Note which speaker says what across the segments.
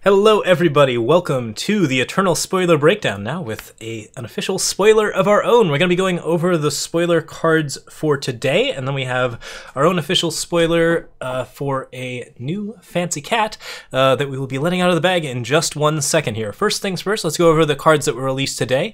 Speaker 1: Hello everybody, welcome to the Eternal Spoiler Breakdown, now with an official spoiler of our own. We're going to be going over the spoiler cards for today, and then we have our own official spoiler for a new fancy cat that we will be letting out of the bag in just 1 second here. First things first, let's go over the cards that were released today.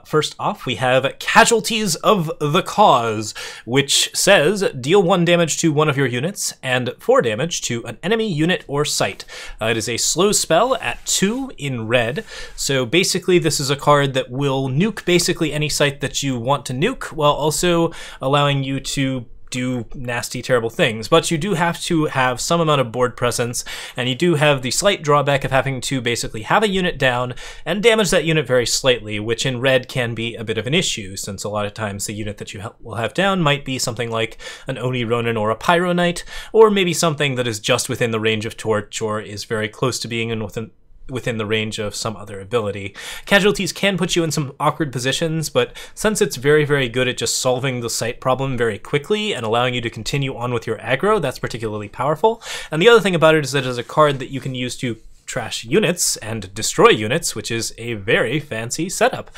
Speaker 1: First off, we have Casualties of the Cause, which says, deal 1 damage to one of your units, and 4 damage to an enemy unit or site. It is a slow spell at 2 in red, so basically this is a card that will nuke basically any site that you want to nuke, while also allowing you to do nasty, terrible things. But you do have to have some amount of board presence, and you do have the slight drawback of having to basically have a unit down and damage that unit very slightly, which in red can be a bit of an issue, since a lot of times the unit that you will have down might be something like an Oni Ronin or a Pyro Knight, or maybe something that is just within the range of Torch, or is very close to being within the range of some other ability. Casualties can put you in some awkward positions, but since it's very, very good at just solving the site problem very quickly and allowing you to continue on with your aggro, that's particularly powerful. And the other thing about it is that it is a card that you can use to trash units and destroy units, which is a very fancy setup.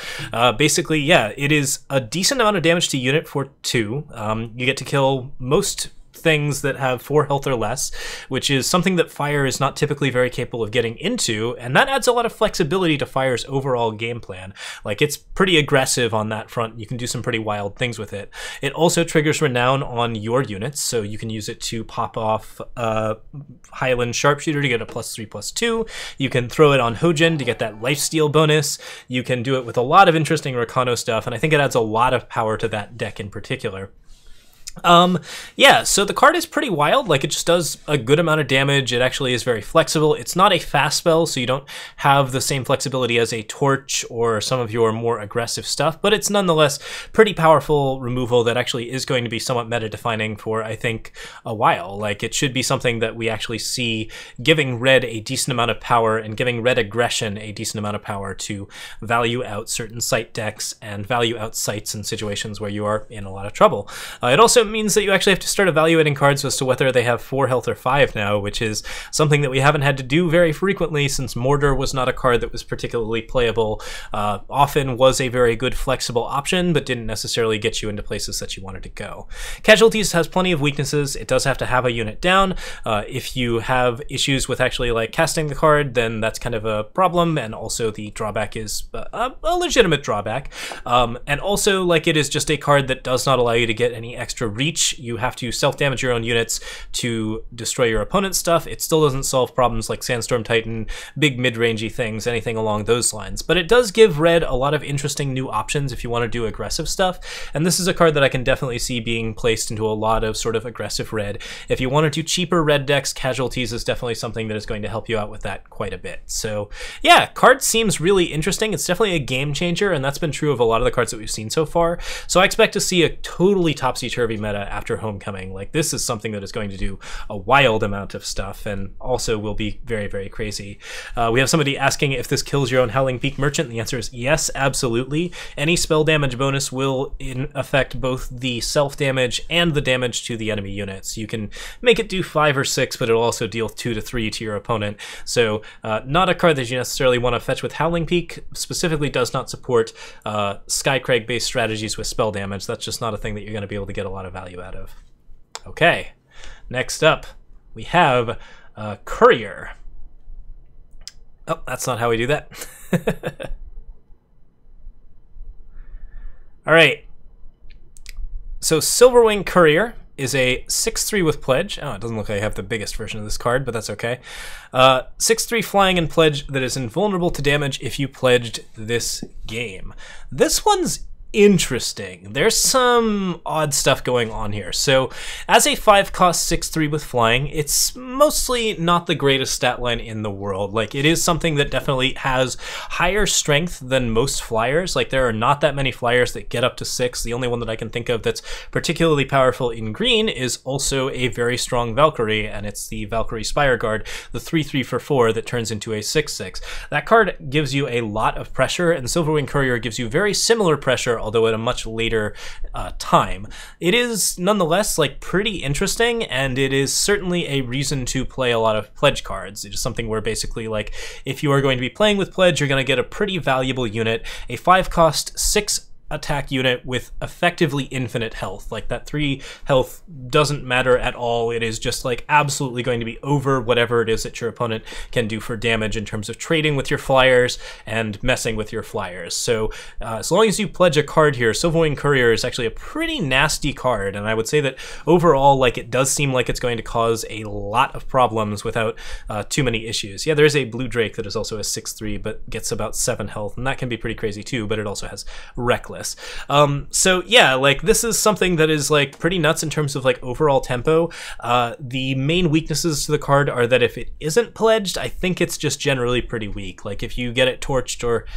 Speaker 1: Basically, yeah, it is a decent amount of damage to unit for 2. You get to kill most things that have 4 health or less, which is something that Fire is not typically very capable of getting into, and that adds a lot of flexibility to Fire's overall game plan. Like, it's pretty aggressive on that front. You can do some pretty wild things with it. It also triggers Renown on your units, so you can use it to pop off Highland Sharpshooter to get a +3/+2. You can throw it on Hojin to get that lifesteal bonus. You can do it with a lot of interesting Rakano stuff, and I think it adds a lot of power to that deck in particular. Yeah, so the card is pretty wild. Like, it just does a good amount of damage. It actually is very flexible. It's not a fast spell, so you don't have the same flexibility as a Torch or some of your more aggressive stuff, but it's nonetheless pretty powerful removal that actually is going to be somewhat meta-defining for, I think, a while. Like, it should be something that we actually see giving red a decent amount of power and giving red aggression a decent amount of power to value out certain site decks and value out sites in situations where you are in a lot of trouble. It also means that you actually have to start evaluating cards as to whether they have 4 health or 5 now, which is something that we haven't had to do very frequently, since Mortar was not a card that was particularly playable. Often was a very good flexible option, but didn't necessarily get you into places that you wanted to go. Casualties has plenty of weaknesses. It does have to have a unit down. If you have issues with actually like casting the card, then that's kind of a problem, and also the drawback is a legitimate drawback. And also, like, it is just a card that does not allow you to get any extra reach. You have to self-damage your own units to destroy your opponent's stuff. It still doesn't solve problems like Sandstorm Titan, big mid-rangey things, anything along those lines. But it does give red a lot of interesting new options if you want to do aggressive stuff, and this is a card that I can definitely see being placed into a lot of sort of aggressive red. If you want to do cheaper red decks, Casualties is definitely something that is going to help you out with that quite a bit. So yeah, card seems really interesting. It's definitely a game changer, and that's been true of a lot of the cards that we've seen so far. So I expect to see a totally topsy-turvy meta after Homecoming. Like, this is something that is going to do a wild amount of stuff, and also will be very, very crazy. We have somebody asking if this kills your own Howling Peak Merchant. The answer is yes, absolutely. Any spell damage bonus will affect both the self-damage and the damage to the enemy units. You can make it do 5 or 6, but it'll also deal 2 to 3 to your opponent. So not a card that you necessarily want to fetch with Howling Peak. Specifically does not support Skycrag-based strategies with spell damage. That's just not a thing that you're going to be able to get a lot of value out of. Okay, next up we have Courier. Oh, that's not how we do that. All right, so Silverwing Courier is a 6/3 with Pledge. Oh, it doesn't look like I have the biggest version of this card, but that's okay. 6/3 flying and Pledge that is invulnerable to damage if you pledged this game. This one's interesting. There's some odd stuff going on here. So as a 5-cost 6/3 with flying, it's mostly not the greatest stat line in the world. Like, it is something that definitely has higher strength than most flyers. Like, there are not that many flyers that get up to 6. The only one that I can think of that's particularly powerful in green is also a very strong Valkyrie, and it's the Valkyrie Spire Guard, the 3/3 for 4 that turns into a 6/6. That card gives you a lot of pressure, and Silverwing Courier gives you very similar pressure later, although at a much later time. It is nonetheless like pretty interesting, and it is certainly a reason to play a lot of pledge cards. It is something where basically, like, if you are going to be playing with pledge, you're going to get a pretty valuable unit, a 5-cost, 6 attack unit with effectively infinite health. Like, that 3 health doesn't matter at all. It is just like absolutely going to be over whatever it is that your opponent can do for damage in terms of trading with your flyers and messing with your flyers. So as long as you pledge a card here, Silverwing Courier is actually a pretty nasty card, and I would say that overall, like, it does seem like it's going to cause a lot of problems without too many issues. Yeah, there's a blue drake that is also a 6/3 but gets about 7 health, and that can be pretty crazy too, but it also has reckless. So yeah, like, this is something that is like pretty nuts in terms of like overall tempo. The main weaknesses to the card are that if it isn't pledged, I think it's just generally pretty weak. Like, if you get it torched, or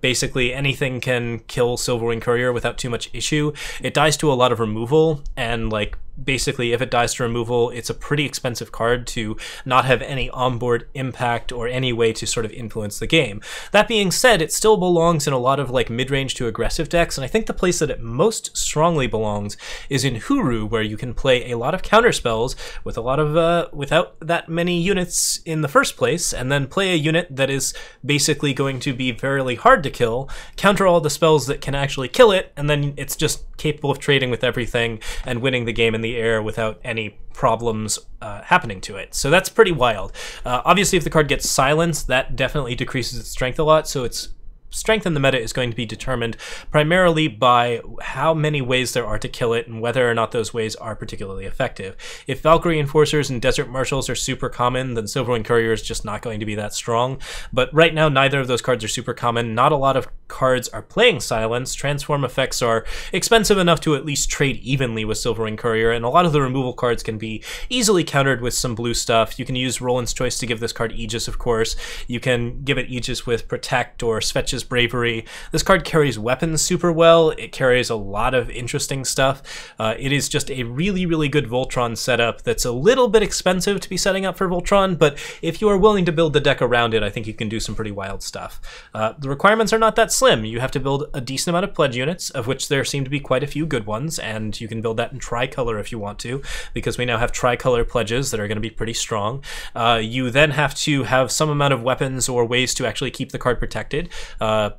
Speaker 1: basically anything can kill Silverwing Courier without too much issue. It dies to a lot of removal, and like, basically if it dies to removal, it's a pretty expensive card to not have any onboard impact or any way to sort of influence the game. That being said, it still belongs in a lot of like mid-range to aggressive decks, and I think the place that it most strongly belongs is in Huru, where you can play a lot of counter spells with a lot of without that many units in the first place, and then play a unit that is basically going to be fairly hard to kill, counter all the spells that can actually kill it, and then it's just capable of trading with everything and winning the game in the air without any problems happening to it. So that's pretty wild. Obviously, if the card gets silenced, that definitely decreases its strength a lot, so its strength in the meta is going to be determined primarily by how many ways there are to kill it and whether or not those ways are particularly effective. If Valkyrie Enforcers and Desert Marshals are super common, then Silverwing Courier is just not going to be that strong. But right now, neither of those cards are super common. Not a lot of cards are playing Silence. Transform effects are expensive enough to at least trade evenly with Silverwing Courier, and a lot of the removal cards can be easily countered with some blue stuff. You can use Roland's Choice to give this card Aegis, of course. You can give it Aegis with Protect or Svetch's Bravery. This card carries weapons super well. It carries a lot of interesting stuff. It is just a really, really good Voltron setup that's a little bit expensive to be setting up for Voltron, but if you are willing to build the deck around it, I think you can do some pretty wild stuff. The requirements are not that slim. You have to build a decent amount of pledge units, of which there seem to be quite a few good ones, and you can build that in tricolor if you want to, because we now have tricolor pledges that are going to be pretty strong. You then have to have some amount of weapons or ways to actually keep the card protected.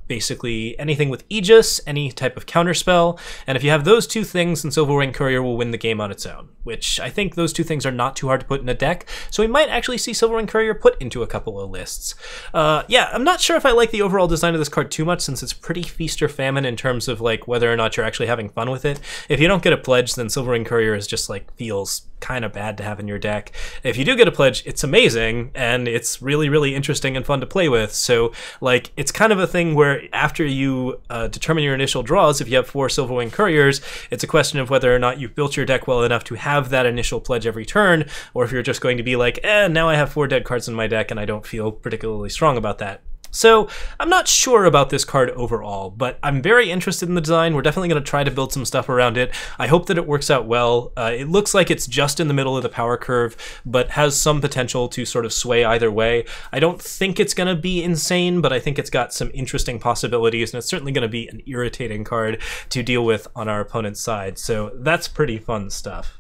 Speaker 1: Basically anything with Aegis, any type of counterspell, and if you have those two things, then Silverwing Courier will win the game on its own, which I think those two things are not too hard to put in a deck, so we might actually see Silverwing Courier put into a couple of lists. Yeah, I'm not sure if I like the overall design of this card too much, since it's pretty feast or famine in terms of like whether or not you're actually having fun with it. If you don't get a pledge, then Silverwing Courier is just like feels kind of bad to have in your deck. If you do get a pledge, it's amazing, and it's really, really interesting and fun to play with. So like, it's kind of a thing where after you determine your initial draws, if you have 4 Silverwing Couriers, it's a question of whether or not you've built your deck well enough to have that initial pledge every turn, or if you're just going to be like, now I have 4 dead cards in my deck and I don't feel particularly strong about that. So I'm not sure about this card overall, but I'm very interested in the design. We're definitely going to try to build some stuff around it. I hope that it works out well. It looks like it's just in the middle of the power curve, but has some potential to sort of sway either way. I don't think it's going to be insane, but I think it's got some interesting possibilities, and it's certainly going to be an irritating card to deal with on our opponent's side. So that's pretty fun stuff.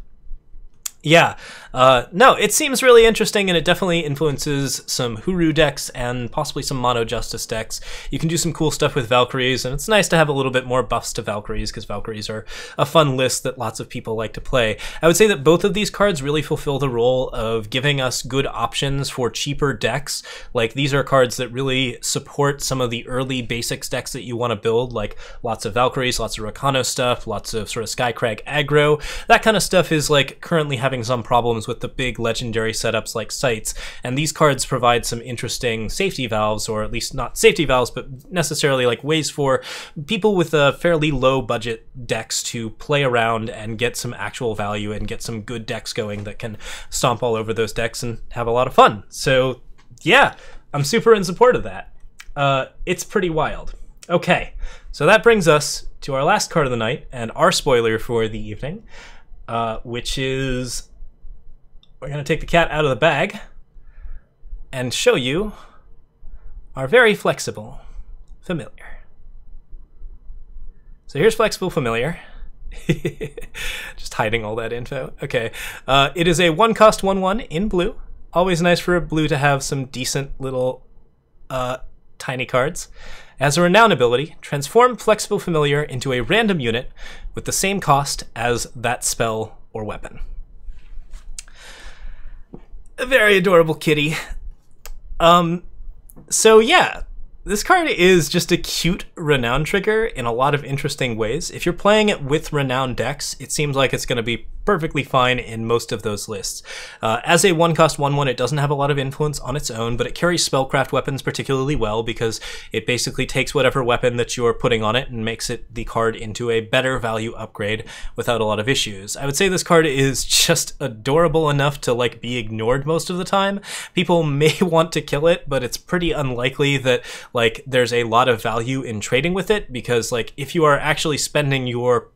Speaker 1: Yeah, no, it seems really interesting, and it definitely influences some Huru decks and possibly some Mono Justice decks. You can do some cool stuff with Valkyries, and it's nice to have a little bit more buffs to Valkyries, because Valkyries are a fun list that lots of people like to play. I would say that both of these cards really fulfill the role of giving us good options for cheaper decks. Like, these are cards that really support some of the early basics decks that you want to build, like lots of Valkyries, lots of Rakano stuff, lots of sort of Skycrag aggro. That kind of stuff is like currently having some problems with the big legendary setups like Sites, and these cards provide some interesting safety valves, or at least not safety valves, but necessarily like ways for people with a fairly low budget decks to play around and get some actual value and get some good decks going that can stomp all over those decks and have a lot of fun. So yeah, I'm super in support of that. It's pretty wild. Okay, so that brings us to our last card of the night and our spoiler for the evening, which is, we're going to take the cat out of the bag and show you our very flexible familiar. So here's Flexible Familiar. Just hiding all that info. Okay. It is a 1-cost 1/1 in blue. Always nice for a blue to have some decent little tiny cards. As a Renown ability, transform Flexible Familiar into a random unit with the same cost as that spell or weapon. A very adorable kitty. So yeah, this card is just a cute Renown trigger in a lot of interesting ways. If you're playing it with Renown decks, it seems like it's going to be perfectly fine in most of those lists. As a 1-cost 1/1, it doesn't have a lot of influence on its own, but it carries spellcraft weapons particularly well because it basically takes whatever weapon that you're putting on it and makes it the card into a better value upgrade without a lot of issues. I would say this card is just adorable enough to like be ignored most of the time. People may want to kill it, but it's pretty unlikely that like there's a lot of value in trading with it, because like if you are actually spending your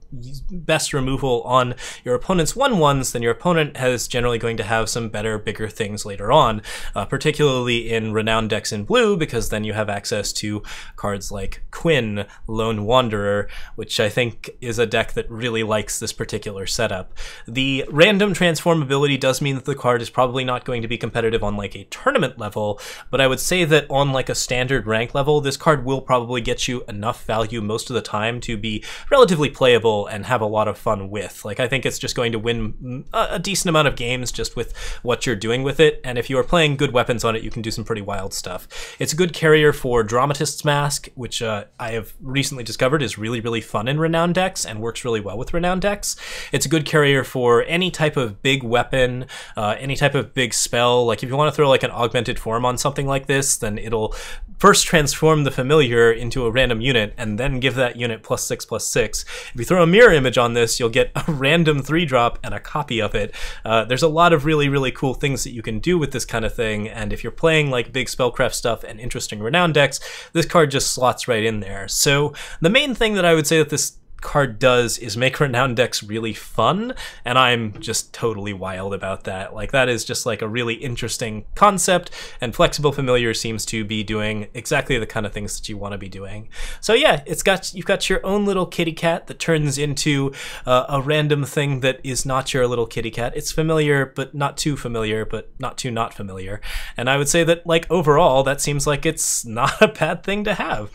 Speaker 1: best removal on your opponent's 1/1s, then your opponent is generally going to have some better, bigger things later on, particularly in Renown decks in blue, because then you have access to cards like Quinn, Lone Wanderer, which I think is a deck that really likes this particular setup. The random transform ability does mean that the card is probably not going to be competitive on like a tournament level, but I would say that on like a standard rank level, this card will probably get you enough value most of the time to be relatively playable and have a lot of fun with. Like, I think it's just going to win a decent amount of games just with what you're doing with it, and if you are playing good weapons on it, you can do some pretty wild stuff. It's a good carrier for Dramatist's Mask, which I have recently discovered is really, really fun in Renown decks and works really well with Renown decks. It's a good carrier for any type of big weapon, any type of big spell. Like, if you want to throw like an augmented form on something like this, then it'll first transform the familiar into a random unit and then give that unit +6/+6. If you throw a mirror image on this, you'll get a random 3-drop and a copy of it. There's a lot of really, really cool things that you can do with this kind of thing, and if you're playing like big spellcraft stuff and interesting Renown decks, this card just slots right in there. So the main thing that I would say that this card does is make Renown decks really fun, and I'm just totally wild about that. Like, that is just like a really interesting concept, and Flexible Familiar seems to be doing exactly the kind of things that you want to be doing. So yeah, you've got your own little kitty cat that turns into a random thing that is not your little kitty cat. It's familiar, but not too familiar, but not too not familiar. And I would say that, like, overall, that seems like it's not a bad thing to have.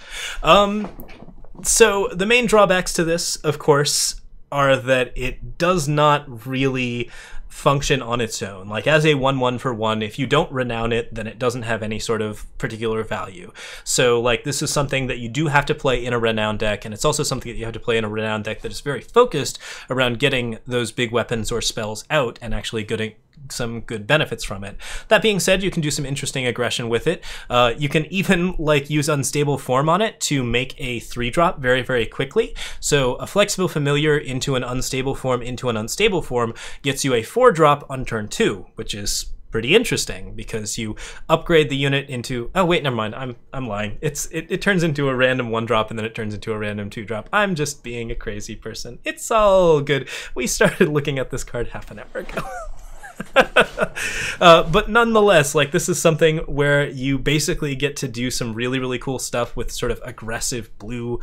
Speaker 1: So the main drawbacks to this, of course, are that it does not really function on its own. Like, as a 1/1 for 1, if you don't Renown it, then it doesn't have any sort of particular value. So like, this is something that you do have to play in a Renown deck, and it's also something that you have to play in a Renown deck that is very focused around getting those big weapons or spells out and actually getting some good benefits from it. That being said, you can do some interesting aggression with it. You can even like use Unstable Form on it to make a 3-drop very, very quickly. So a Flexible Familiar into an Unstable Form into an Unstable Form gets you a 4-drop on turn 2, which is pretty interesting because you upgrade the unit into, oh wait, never mind, I'm lying. It turns into a random 1-drop and then it turns into a random 2-drop. I'm just being a crazy person. It's all good. We started looking at this card half an hour ago. But nonetheless, like, this is something where you basically get to do some really, really cool stuff with sort of aggressive blue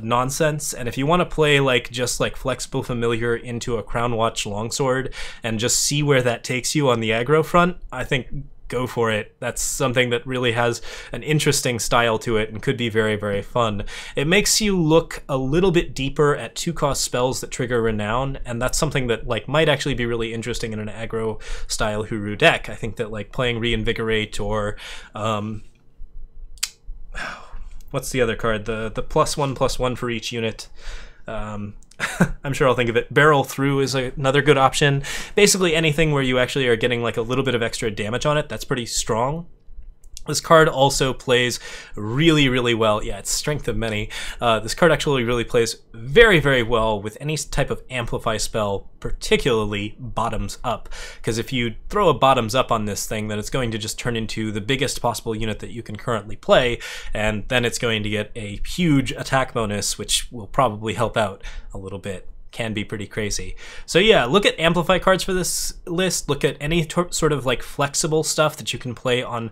Speaker 1: nonsense. And if you want to play like just like Flexible Familiar into a Crown Watch Longsword and just see where that takes you on the aggro front, I think go for it. That's something that really has an interesting style to it and could be very, very fun. It makes you look a little bit deeper at 2-cost spells that trigger Renown, and that's something that like might actually be really interesting in an aggro style Huru deck. I think that like playing Reinvigorate or what's the other card? The +1/+1 for each unit. I'm sure I'll think of it. Barrel Through is another good option. Basically anything where you actually are getting like a little bit of extra damage on it, that's pretty strong. This card also plays really, really well. Yeah, it's Strength of Many. This card actually really plays very, very well with any type of Amplify spell, particularly Bottoms Up. Because if you throw a Bottoms Up on this thing, then it's going to just turn into the biggest possible unit that you can currently play, and then it's going to get a huge attack bonus, which will probably help out a little bit. Can be pretty crazy. So yeah, look at Amplify cards for this list. Look at any sort of like flexible stuff that you can play on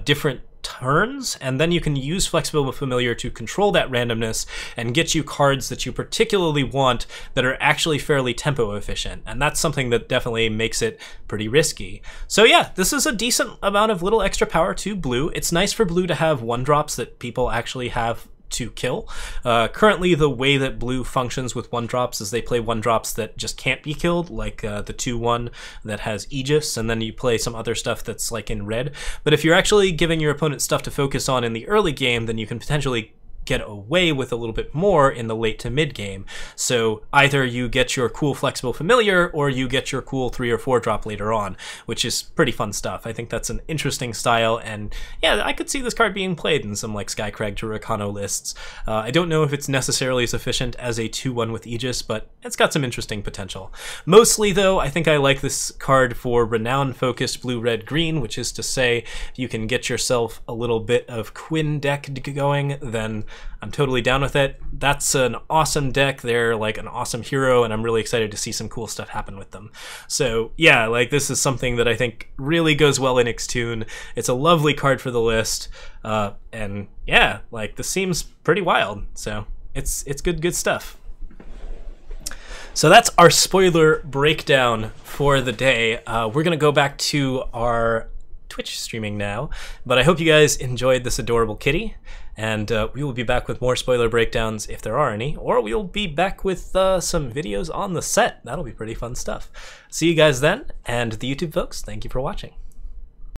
Speaker 1: different turns, and then you can use Flexible Familiar to control that randomness and get you cards that you particularly want that are actually fairly tempo efficient, and that's something that definitely makes it pretty risky. So yeah, this is a decent amount of little extra power to blue. It's nice for blue to have 1-drops that people actually have to kill. Currently, the way that blue functions with 1-drops is they play 1-drops that just can't be killed, like the 2/1 that has Aegis, and then you play some other stuff that's like in red. But if you're actually giving your opponent stuff to focus on in the early game, then you can potentially get away with a little bit more in the late to mid game. So either you get your cool Flexible Familiar or you get your cool 3 or 4-drop later on, which is pretty fun stuff. I think that's an interesting style, and yeah, I could see this card being played in some like Skycrag to Rakano lists. I don't know if it's necessarily as efficient as a 2/1 with Aegis, but it's got some interesting potential. Mostly though, I think I like this card for Renown focused blue, red, green, which is to say if you can get yourself a little bit of Quinn deck going, then I'm totally down with it. That's an awesome deck. They're like an awesome hero, and I'm really excited to see some cool stuff happen with them. So yeah, like this is something that I think really goes well in Xtune. It's a lovely card for the list, and yeah, like this seems pretty wild. So it's good stuff. So that's our spoiler breakdown for the day. We're gonna go back to our Twitch streaming now, but I hope you guys enjoyed this adorable kitty, and we will be back with more spoiler breakdowns if there are any, or we'll be back with some videos on the set. That'll be pretty fun stuff. See you guys then, and the YouTube folks, thank you for watching.